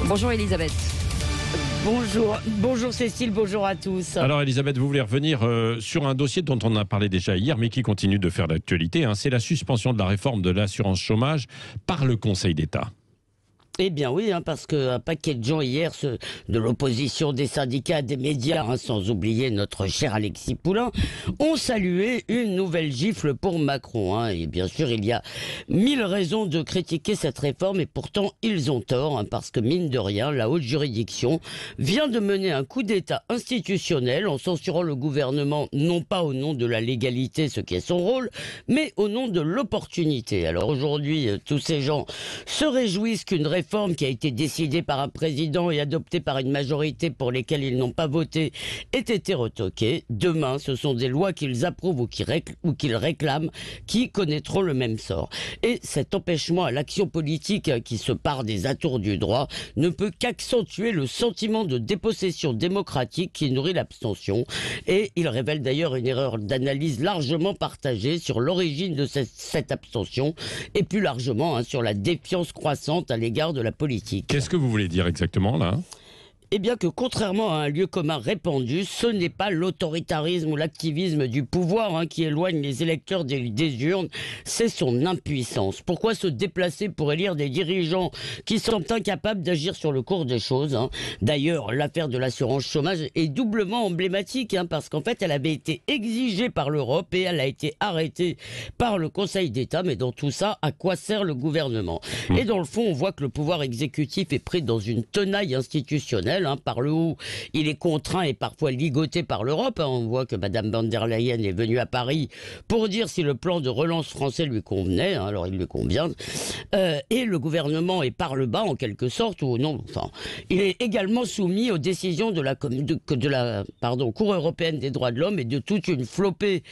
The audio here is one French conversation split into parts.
Bonjour Elisabeth. Bonjour Cécile, bonjour à tous. Alors Elisabeth, vous voulez revenir sur un dossier dont on a parlé déjà hier, mais qui continue de faire l'actualité. C'est la suspension de la réforme de l'assurance chômage par le Conseil d'État. Eh bien oui, parce qu'un paquet de gens hier, de l'opposition, des syndicats, des médias, sans oublier notre cher Alexis Poulain, ont salué une nouvelle gifle pour Macron. Et bien sûr, il y a 1000 raisons de critiquer cette réforme et pourtant ils ont tort, parce que mine de rien, la haute juridiction vient de mener un coup d'État institutionnel en censurant le gouvernement, non pas au nom de la légalité, ce qui est son rôle, mais au nom de l'opportunité. Alors aujourd'hui, tous ces gens se réjouissent qu'une réforme qui a été décidée par un président et adoptée par une majorité pour lesquelles ils n'ont pas voté ait été retoquée. Demain, ce sont des lois qu'ils approuvent ou qu'ils réclament qui connaîtront le même sort. Et cet empêchement à l'action politique qui se part des atours du droit ne peut qu'accentuer le sentiment de dépossession démocratique qui nourrit l'abstention. Et il révèle d'ailleurs une erreur d'analyse largement partagée sur l'origine de cette abstention et plus largement sur la défiance croissante à l'égard de la politique. Qu'est-ce que vous voulez dire exactement là ? Eh bien que contrairement à un lieu commun répandu, ce n'est pas l'autoritarisme ou l'activisme du pouvoir qui éloigne les électeurs des urnes, c'est son impuissance. Pourquoi se déplacer pour élire des dirigeants qui sont incapables d'agir sur le cours des choses D'ailleurs, l'affaire de l'assurance chômage est doublement emblématique, parce qu'en fait, elle avait été exigée par l'Europe et elle a été arrêtée par le Conseil d'État. Mais dans tout ça, à quoi sert le gouvernement ? Et dans le fond, on voit que le pouvoir exécutif est pris dans une tenaille institutionnelle. Par le haut, il est contraint et parfois ligoté par l'Europe. On voit que Madame von der Leyen est venue à Paris pour dire si le plan de relance français lui convenait. Alors il lui convient. Et le gouvernement est par le bas en quelque sorte, ou non. Enfin, il est également soumis aux décisions de la Cour européenne des droits de l'homme et de toute une flopée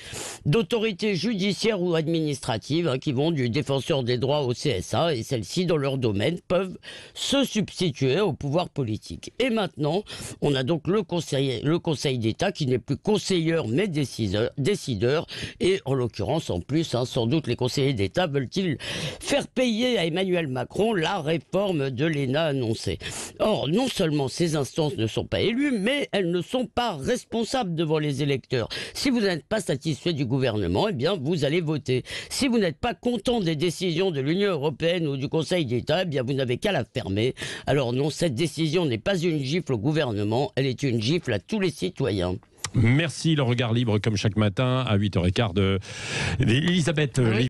d'autorités judiciaires ou administratives qui vont du défenseur des droits au CSA, et celles-ci, dans leur domaine, peuvent se substituer au pouvoir politique. Et maintenant, on a donc le Conseil d'État qui n'est plus conseilleur mais décideur. Et en l'occurrence, en plus, sans doute les conseillers d'État veulent-ils faire payer à Emmanuel Macron la réforme de l'ENA annoncée. Or, non seulement ces instances ne sont pas élues, mais elles ne sont pas responsables devant les électeurs. Si vous n'êtes pas satisfait du gouvernement, eh bien vous allez voter. Si vous n'êtes pas content des décisions de l'Union européenne ou du Conseil d'État, eh bien vous n'avez qu'à la fermer. Alors non, cette décision n'est pas une gifle au gouvernement, elle est une gifle à tous les citoyens. Merci, le regard libre comme chaque matin à 8h15 d'Elisabeth.